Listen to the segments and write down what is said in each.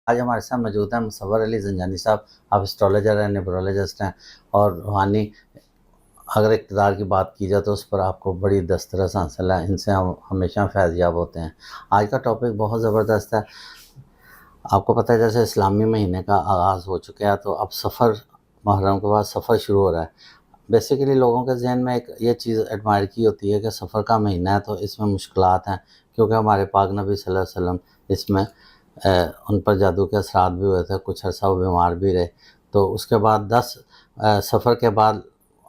آج ہمارے ساتھ موجود ہیں مصور علی زنجانی صاحب. آپ اسٹرالوجر ہیں, نیبرولوجسٹ ہیں, اور روحانی اگر اقتدار کی بات کی جائے تو اس پر آپ کو بڑی دسترس حاصل ہے. ان سے ہم ہمیشہ فیض یاب ہوتے ہیں. آج کا ٹاپک بہت زبردست ہے. آپ کو پتہ ہے جیسے اسلامی مہینے کا آغاز ہو چکا ہے تو اب سفر, محرم کے بعد سفر شروع ہو رہا ہے. بیسیکلی لوگوں کے ذہن میں ایک یہ چیز ایڈمائر کی ہوتی ہے کہ سفر کا مہینہ ہے تو اس میں مشکلات ہیں, کیونکہ ہمارے پاک نبی صلی اللہ علیہ وسلم اس میں ان پر جادو کے اثرات بھی ہوئے تھے, کچھ عرصہ وہ بیمار بھی رہے. تو اس کے بعد سفر کے بعد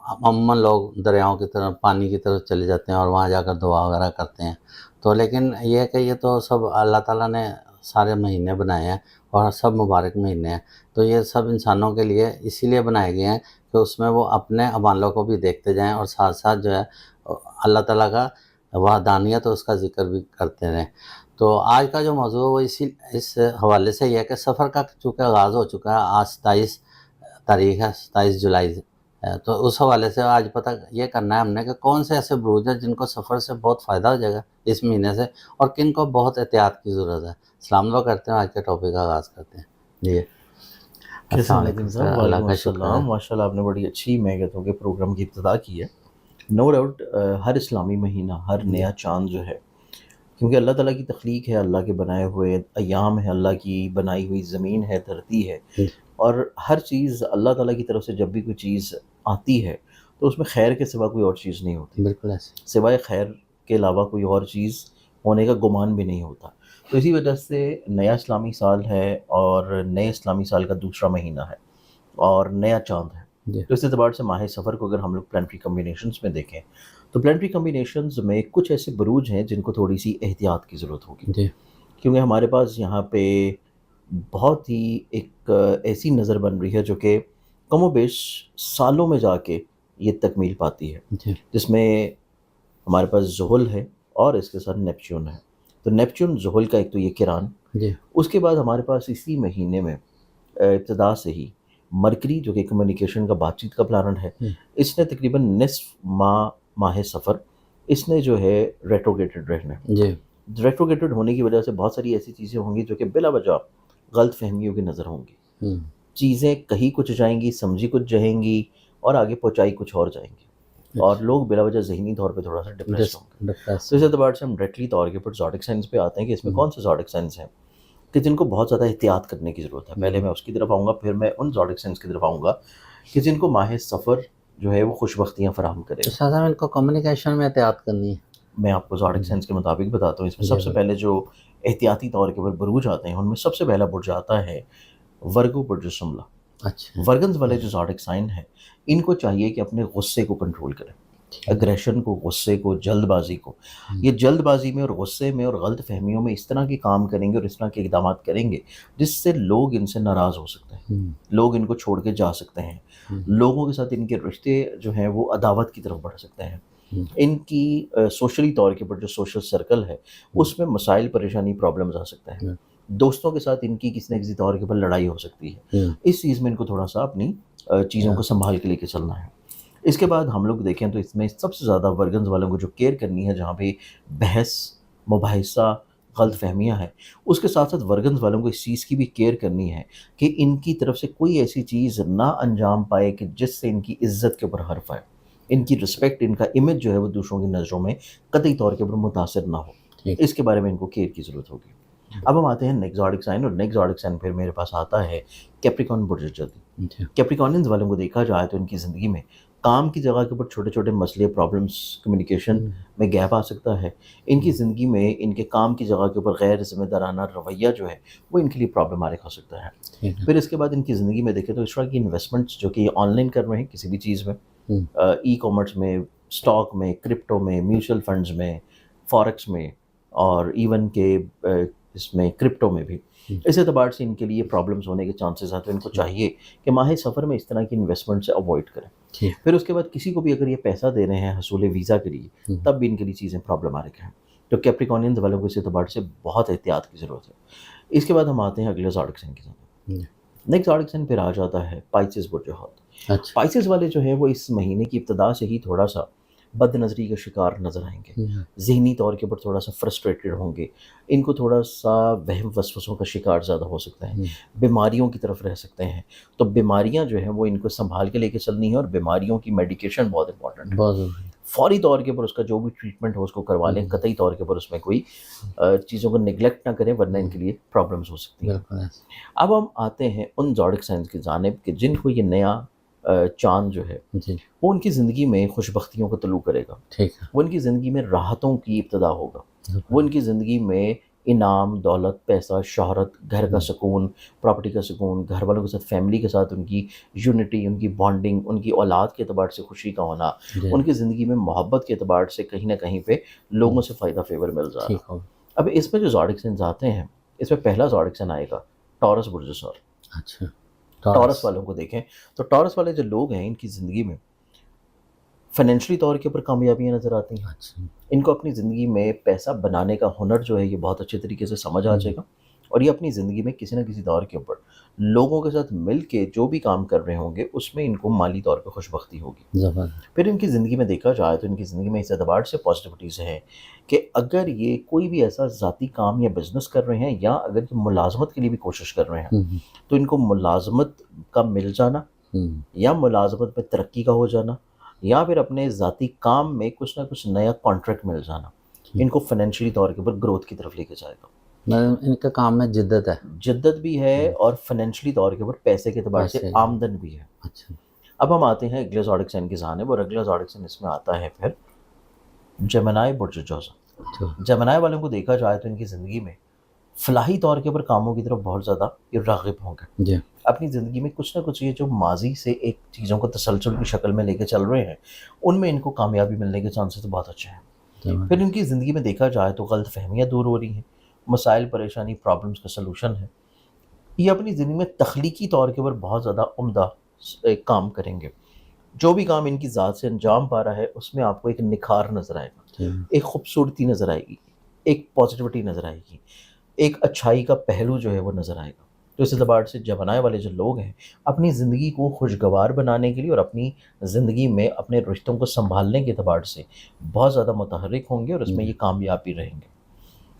عموماً لوگ دریاؤں کی طرف, پانی کی طرف چلے جاتے ہیں اور وہاں جا کر دعا وغیرہ کرتے ہیں. تو لیکن یہ کہ یہ تو سب اللہ تعالیٰ نے سارے مہینے بنائے ہیں اور سب مبارک مہینے ہیں. تو یہ سب انسانوں کے لیے اسی لیے بنائے گئے ہیں کہ اس میں وہ اپنے اعمالوں کو بھی دیکھتے جائیں اور ساتھ ساتھ جو ہے اللہ تعالیٰ کا وحدانیت اور اس کا ذکر بھی کرتے رہیں. تو آج کا جو موضوع ہے وہ اس حوالے سے یہ ہے کہ سفر کا چونکہ آغاز ہو چکا ہے, آج 27 تاریخ ہے, 27 جولائی ہے. تو اس حوالے سے آج پتہ یہ کرنا ہے ہم نے کہ کون سے ایسے بروج ہیں جن کو سفر سے بہت فائدہ ہو جائے گا اس مہینے سے, اور کن کو بہت احتیاط کی ضرورت ہے. السلام علیکم کرتے ہیں, آج کے ٹاپک کا آغاز کرتے ہیں. جی کیسے السلام ہیں علیکم ندیم سر, صاحب؟ اللہ وعلیکم کا شکر ہے. السلام. ماشاء اللہ آپ نے بڑی اچھی میں کہتا ہوں کہ پروگرام کی ابتدا کی ہے. نو ڈاؤٹ ہر اسلامی مہینہ, ہر نیا چاند جو ہے, کیونکہ اللہ تعالیٰ کی تخلیق ہے, اللہ کے بنائے ہوئے ایام ہے, اللہ کی بنائی ہوئی زمین ہے, دھرتی ہے, اور ہر چیز اللہ تعالیٰ کی طرف سے جب بھی کوئی چیز آتی ہے تو اس میں خیر کے سوا کوئی اور چیز نہیں ہوتی, بالکل ایسے. سوائے خیر کے علاوہ کوئی اور چیز ہونے کا گمان بھی نہیں ہوتا. تو اسی وجہ سے نیا اسلامی سال ہے اور نئے اسلامی سال کا دوسرا مہینہ ہے اور نیا چاند ہے. جی تو اس اعتبار سے ماہ سفر کو اگر ہم لوگ پلانٹری کمبینیشنز میں دیکھیں تو پلانٹری کمبینیشنز میں کچھ ایسے بروج ہیں جن کو تھوڑی سی احتیاط کی ضرورت ہوگی, جی کیونکہ ہمارے پاس یہاں پہ بہت ہی ایک ایسی نظر بن رہی ہے جو کہ کم و بیش سالوں میں جا کے یہ تکمیل پاتی ہے, جی جس میں ہمارے پاس زحل ہے اور اس کے ساتھ نیپچون ہے. تو نیپچون زحل کا ایک تو یہ کران, جی اس کے بعد ہمارے پاس اسی مہینے میں ابتدا سے ہی مرکری جو کہ کمیونیکیشن کا, بات چیت کا پلانٹ ہے, اس نے تقریباً نصف ماہ سفر اس نے جو ہے ریٹروگیٹڈ رہنا ہے. جی ریٹروگیٹڈ ہونے کی وجہ سے بہت ساری ایسی چیزیں ہوں گی جو کہ بلا وجہ غلط فہمیوں کی نظر ہوں گی. چیزیں کہیں کچھ جائیں گی, سمجھی کچھ جائیں گی, اور آگے پہنچائی کچھ اور جائیں گی, اور لوگ بلا وجہ ذہنی طور پہ تھوڑا سا ڈپریس ہوں گے. تو اس اعتبار سے ہم ڈائریکٹلی طور کے اوپر زوڈک سائنس پہ آتے ہیں کہ اس میں کون سے زوڈک سائنس ہیں کہ جن کو بہت زیادہ احتیاط کرنے کی ضرورت ہے. پہلے میں اس کی طرف آؤں گا, پھر میں ان زوڈک سائنس کی طرف آؤں گا کہ جن کو ماہ سفر جو ہے وہ خوش بختیاں فراہم کرے تو گا. سادہ ان کو کمیونیکیشن میں احتیاط کرنی ہے. میں آپ کو زوڈک سائنس کے مطابق بتاتا ہوں. اس میں سب سے پہلے جو احتیاطی طور کے اوپر بروج آتے ہیں ان میں سب سے پہلا برج آتا ہے ورگو برج شملہ. اچھا, ورگنز والے جو زوڈک سائن ہیں ان کو چاہیے کہ اپنے غصے کو کنٹرول کریں, اگریشن کو, غصے کو, جلد بازی کو. یہ جلد بازی میں اور غصے میں اور غلط فہمیوں میں اس طرح کے کام کریں گے اور اس طرح کے اقدامات کریں گے جس سے لوگ ان سے ناراض ہو سکتے ہیں, لوگ ان کو چھوڑ کے جا سکتے ہیں, لوگوں کے ساتھ ان کے رشتے جو ہیں وہ عداوت کی طرف بڑھ سکتے ہیں. ان کی سوشلی طور کے اوپر جو سوشل سرکل ہے اس میں مسائل, پریشانی, پرابلمز آ سکتے ہیں. دوستوں کے ساتھ ان کی کسی نہ کسی طور کے اوپر لڑائی ہو سکتی ہے. اس چیز میں ان کو تھوڑا سا اپنی چیزوں کو سنبھال کے لے کے چلنا ہے. اس کے بعد ہم لوگ دیکھیں تو اس میں سب سے زیادہ ورگنز والوں کو جو کیئر کرنی ہے, جہاں پہ بحث, مباحثہ, غلط فہمیاں ہیں, اس کے ساتھ ساتھ ورگنز والوں کو اس چیز کی بھی کیئر کرنی ہے کہ ان کی طرف سے کوئی ایسی چیز نہ انجام پائے کہ جس سے ان کی عزت کے اوپر حرف آئے, ان کی رسپیکٹ, ان کا امیج جو ہے وہ دوسروں کی نظروں میں قطعی طور کے اوپر متاثر نہ ہو. اس کے بارے میں ان کو کیئر کی ضرورت ہوگی. اب ہم آتے ہیں نیکسٹ زوڈک سائن, اور نیکسٹ زوڈک سائن پھر میرے پاس آتا ہے کیپریکارن برج جلدی. کیپریکارنز والوں کو دیکھا جائے تو ان کی زندگی میں کام کی جگہ کے اوپر چھوٹے چھوٹے مسئلے, پرابلمس, کمیونیکیشن میں گیپ آ سکتا ہے. ان کی زندگی میں ان کے کام کی جگہ کے اوپر غیر ذمہ دارانہ رویہ جو ہے وہ ان کے لیے پرابلماتک ہو سکتا ہے. پھر اس کے بعد ان کی زندگی میں دیکھیں تو اس طرح کی انویسٹمنٹس جو کہ یہ آن لائن کر رہے ہیں کسی بھی چیز میں, ای کامرس میں, اسٹاک میں, کرپٹو میں, میوچل فنڈز میں, فارکس میں, اور ایون کہ اس میں کرپٹو میں بھی, اس اعتبار سے ان کے لیے پرابلمس ہونے کے چانسز ہیں. تو ان کو چاہیے کہ ماہ سفر میں اس طرح کی انویسٹمنٹ سے اوائڈ کریں. پھر اس کے بعد کسی کو بھی اگر یہ پیسہ دے رہے ہیں حصول ویزا کے لیے تب بھی ان کے لیے چیزیں پرابلماتک ہیں. تو کیپریکارنز والوں کو اس اعتبار سے بہت احتیاط کی ضرورت ہے. اس کے بعد ہم آتے ہیں اگلے زوڈک سائن کے ساتھ. نیکسٹ زوڈک سائن پھر آ جاتا ہے پائسس برج حوت. پائسس والے جو ہیں وہ اس مہینے کی ابتدا سے ہی تھوڑا سا بد نظری کا شکار نظر آئیں گے، ذہنی طور کے اوپر تھوڑا سا فرسٹریٹڈ ہوں گے، ان کو تھوڑا سا وہم وسوسوں کا شکار زیادہ ہو سکتا ہے، بیماریوں کی طرف رہ سکتے ہیں. تو بیماریاں جو ہیں وہ ان کو سنبھال کے لے کے چلنی ہے، اور بیماریوں کی میڈیکیشن بہت امپورٹنٹ ہے. بہت ضروری. فوری طور کے اوپر اس کا جو بھی ٹریٹمنٹ ہو اس کو کروا لیں، قطعی طور کے اوپر اس میں کوئی چیزوں کو نگلیکٹ نہ کریں، ورنہ ان کے لیے پرابلمس ہو سکتی ہیں. بالکل. اب ہم آتے ہیں ان زوڈک سائنس کی جانب کہ جن کو یہ نیا چاند جو ہے جی وہ ان کی زندگی میں خوش بختیوں کو طلوع کرے گا، ٹھیک ہے. وہ ان کی زندگی میں راحتوں کی ابتدا ہوگا، وہ ان کی زندگی میں انعام، دولت، پیسہ، شہرت، گھر کا سکون، پراپرٹی کا سکون، گھر والوں کے ساتھ، فیملی کے ساتھ ان کی یونٹی، ان کی بانڈنگ، ان کی اولاد کے اعتبار سے خوشی کا ہونا، جی ان کی زندگی میں محبت کے اعتبار سے کہیں نہ کہیں پہ لوگوں سے فائدہ فیور مل رہا ہے. ٹھیک ہوگا. اب اس میں جو زوڈک سائنس آتے ہیں، اس میں پہلا زوڈک سائن آئے گا ٹورس برج سور. اچھا. ٹورس والوں کو دیکھیں تو ٹورس والے جو لوگ ہیں ان کی زندگی میں فائنینشلی طور کے اوپر کامیابیاں نظر آتی ہیں. اچھا. ان کو اپنی زندگی میں پیسہ بنانے کا ہنر جو ہے یہ بہت اچھے طریقے سے سمجھ آ جائے گا، اور یہ اپنی زندگی میں کسی نہ کسی دور کے اوپر لوگوں کے ساتھ مل کے جو بھی کام کر رہے ہوں گے اس میں ان کو مالی طور پہ خوش بختی ہوگی. زبردست. پھر ان کی زندگی میں دیکھا جائے تو ان کی زندگی میں اس اعتبار سے پازیٹیوٹیز ہیں کہ اگر یہ کوئی بھی ایسا ذاتی کام یا بزنس کر رہے ہیں، یا اگر یہ ملازمت کے لیے بھی کوشش کر رہے ہیں، تو ان کو ملازمت کا مل جانا، یا ملازمت میں ترقی کا ہو جانا، یا پھر اپنے ذاتی کام میں کچھ نہ کچھ نیا کانٹریکٹ مل جانا ان کو فائنینشلی طور کے اوپر گروتھ کی طرف لے کے جائے گا. ان کا کام میں جدت ہے. جدت بھی ہے اور فائنینشلی طور کے اوپر پیسے کے اعتبار سے آمدن بھی ہے. اچھا. اب ہم آتے ہیں اگلے زوڈک سائن کی جانب، اور اگلا زوڈک سائن اس میں آتا ہے پھر جیمنائی برج جوزا. جیمنائی والوں کو دیکھا جائے تو ان کی زندگی میں فلاحی طور کے اوپر کاموں کی طرف بہت زیادہ یہ راغب ہوں گے. جی. اپنی زندگی میں کچھ نہ کچھ یہ جو ماضی سے ایک چیزوں کو تسلسل کی شکل میں لے کے چل رہے ہیں ان میں ان کو کامیابی ملنے کے چانسز بہت اچھے ہیں. پھر ان کی زندگی میں دیکھا جائے تو غلط فہمیاں دور ہو رہی ہیں، مسائل، پریشانی، پرابلمس کا سلوشن ہے. یہ اپنی زندگی میں تخلیقی طور کے اوپر بہت زیادہ عمدہ کام کریں گے. جو بھی کام ان کی ذات سے انجام پا رہا ہے اس میں آپ کو ایک نکھار نظر آئے گا، ایک خوبصورتی نظر آئے گی، ایک پازیٹیوٹی نظر آئے گی، ایک اچھائی کا پہلو جو ہے وہ نظر آئے گا. تو اس اعتبار سے جیمنائی والے جو لوگ ہیں اپنی زندگی کو خوشگوار بنانے کے لیے اور اپنی زندگی میں اپنے رشتوں کو سنبھالنے کے اعتبار سے بہت زیادہ متحرک ہوں گے، اور اس میں یہ کامیاب بھی رہیں گے.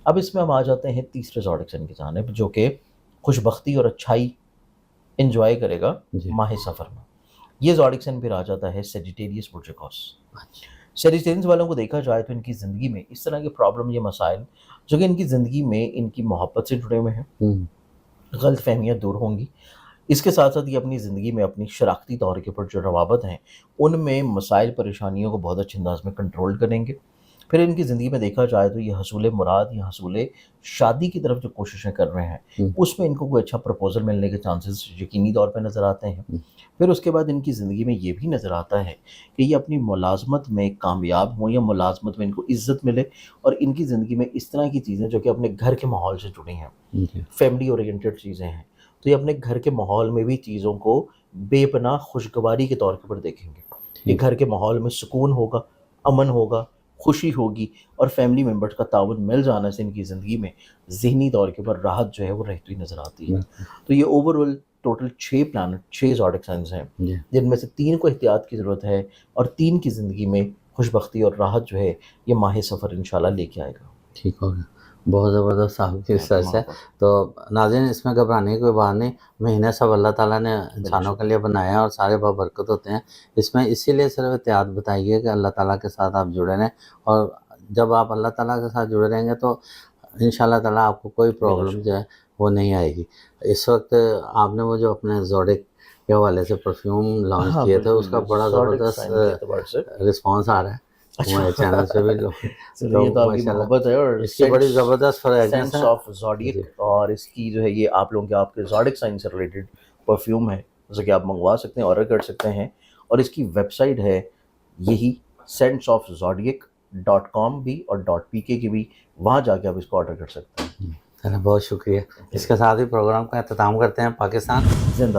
اب اس میں ہم آ جاتے ہیں تیسرے زوڈک سائن کی جانب جو کہ خوش بختی اور اچھائی انجوائے کرے گا ماہ سفر میں. یہ زوڈک سائن پھر آ جاتا ہے سیجیٹیریس برج قوس. سیجیٹیریس والوں کو دیکھا جائے تو ان کی زندگی میں اس طرح کے پرابلم یا مسائل جو کہ ان کی زندگی میں ان کی محبت سے جڑے ہوئے ہیں، غلط فہمیاں دور ہوں گی. اس کے ساتھ ساتھ یہ اپنی زندگی میں اپنی شراکتی طور کے اوپر جو روابط ہیں ان میں مسائل، پریشانیوں کو بہت اچھے انداز میں کنٹرول کریں گے. پھر ان کی زندگی میں دیکھا جائے تو یہ حصول مراد یا حصول شادی کی طرف جو کوششیں کر رہے ہیں اس میں ان کو کوئی اچھا پرپوزل ملنے کے چانسز یقینی طور پہ نظر آتے ہیں. پھر اس کے بعد ان کی زندگی میں یہ بھی نظر آتا ہے کہ یہ اپنی ملازمت میں کامیاب ہوں یا ملازمت میں ان کو عزت ملے، اور ان کی زندگی میں اس طرح کی چیزیں جو کہ اپنے گھر کے ماحول سے جڑی ہیں، فیملی اورینٹڈ چیزیں ہیں، تو یہ اپنے گھر کے ماحول میں بھی چیزوں کو بے پناہ خوشگواری کے طور کے اوپر دیکھیں گے. یہ گھر کے ماحول میں سکون ہوگا، امن ہوگا، خوشی ہوگی، اور فیملی ممبرز کا تعاون مل جانے سے ان کی زندگی میں ذہنی طور کے اوپر راحت جو ہے وہ رہتی ہوئی نظر آتی ہے. تو یہ overall total 6 plant, 6 zodiac signs ہیں جن میں سے 3 کو احتیاط کی ضرورت ہے، اور 3 کی زندگی میں خوش بختی اور راحت جو ہے یہ ماہ سفر انشاءاللہ لے کے آئے گا. ٹھیک ہوگا. بہت زبردست صاحب کی ریسرچ ہے. تو ناظرین اس میں گھبرانے کی کوئی بات نہیں، مہینہ سب اللہ تعالیٰ نے انسانوں کے لیے بنایا ہے اور سارے بابرکت ہوتے ہیں. اس میں اسی لیے صرف احتیاط بتائیے کہ اللہ تعالیٰ کے ساتھ آپ جڑے رہیں، اور جب آپ اللہ تعالیٰ کے ساتھ جڑے رہیں گے تو انشاءاللہ تعالیٰ آپ کو کوئی پرابلم جو ہے وہ نہیں آئے گی. اس وقت آپ نے وہ جو اپنے زوڈک کے حوالے سے پرفیوم لانچ کیے تھے اس کا بڑا زبردست رسپانس آ رہا ہے ہمارے چینل سے بھی. یہ تو آپ کی محبت ہے، اور اس کی بڑی زبردست سینس آف زوڈیک، اور اس کی جو ہے یہ آپ لوگوں کے آپ کے زوڈک سائن سے ریلیٹڈ پرفیوم ہے جیسے کہ آپ منگوا سکتے ہیں، آرڈر کر سکتے ہیں. اور اس کی ویب سائٹ ہے یہی sensofzodiac.com بھی اور .pk کی بھی، وہاں جا کے آپ اس کو آرڈر کر سکتے ہیں. بہت شکریہ. اس کے ساتھ ہی پروگرام کا اختتام کرتے ہیں. پاکستان زندہ